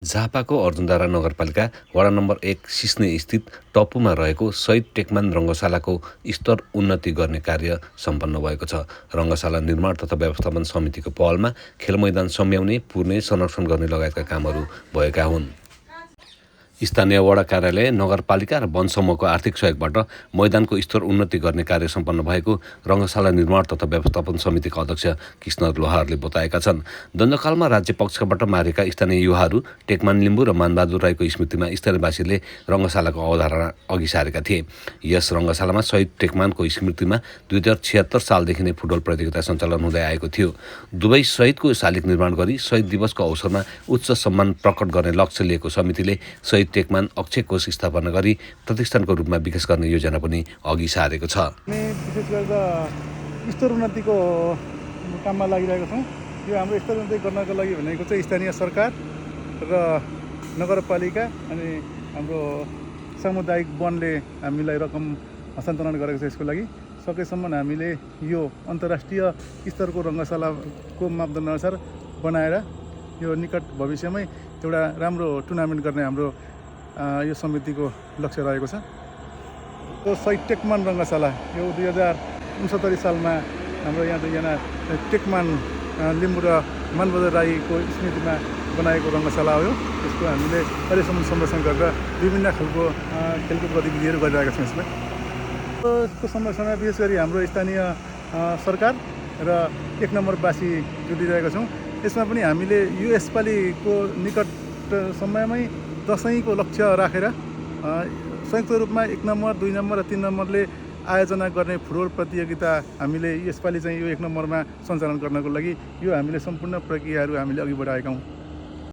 झापाको अर्जुनधारा नगरपालिका वडा नम्बर 1 सिस्ने स्थित टप्पूमा रहेको शहीद टेकमान रङ्गशालाको स्तर उन्नति गर्ने कार्य सम्पन्न भएको छ। रङ्गशाला निर्माण तथा व्यवस्थापन समितिको पहलमा खेलमैदान सम्याउने, पुर्ने, संरक्षण गर्ने लगायतका कामहरू भएका हुन्। स्थानीय वडा कार्यालय, नगरपालिका र वन समूहको आर्थिक सहयोगबाट मैदानको स्तर उन्नति गर्ने कार्य सम्पन्न भएको रङ्गशाला निर्माण तथा व्यवस्थापन समितिका अध्यक्ष कृष्ण लोहारले बताएका छन्। दण्डकालमा राज्य पक्षबाट मारेका स्थानीय युवाहरू टेकमान लिम्बू र मानबहादुर राईको स्मृतिमा स्थानीयवासीले रङ्गशालाको अवधारणा अघि सारेका थिए। यस रङ्गशालामा शहीद टेकमानको स्मृतिमा 2076 सालदेखि नै फुटबल प्रतियोगिता सञ्चालन हुँदै आएको थियो। दुवै शहीदको शालिग निर्माण गरी शहीद दिवसको अवसरमा उच्च सम्मान प्रकट गर्ने लक्ष्य लिएको समितिले शहीद टेकमान अक्षय कोष स्थापना गरी प्रतिष्ठानको रूपमा विकास गर्ने योजना पनि अघि सारेको छ। विशेष गरेर स्तर उन्नतिको काममा लागिरहेको छौँ। यो हाम्रो स्तर उन्नति गर्नको लागि भनेको चाहिँ स्थानीय सरकार र नगरपालिका अनि हाम्रो सामुदायिक वनले हामीलाई रकम हस्तान्तरण गरेको छ। यसको लागि सकेसम्म हामीले यो अन्तर्राष्ट्रिय स्तरको रङ्गशालाको मापदण्डअनुसार बनाएर यो निकट भविष्यमै एउटा राम्रो टुर्नामेन्ट गर्ने हाम्रो यो समितिको लक्ष्य रहेको छ। यो शहीद टेकमान रङ्गशाला यो 2069 सालमा हाम्रो यहाँ दुईजना टेकमान लिम्बू र मानबहादुर राईको स्मृतिमा बनाएको रङ्गशाला हो। यसको हामीले अहिलेसम्म संरक्षण गरेर विभिन्न खालको खेलकुद गतिविधिहरू गरिरहेका छौँ। यसको संरक्षणमा विशेष गरी हाम्रो स्थानीय सरकार र 1 नम्बरवासी जुटिरहेका छौँ। यसमा पनि हामीले यो यसपालिको निकट समयमै दसैँको लक्ष्य राखेर संयुक्त रूपमा 1 नम्बर, 2 नम्बर र 3 नम्बरले आयोजना गर्ने फुटबल प्रतियोगिता हामीले यसपालि चाहिँ यो 1 नम्बरमा सञ्चालन गर्नको लागि यो हामीले सम्पूर्ण प्रक्रियाहरू हामीले अघि बढाएका हौँ।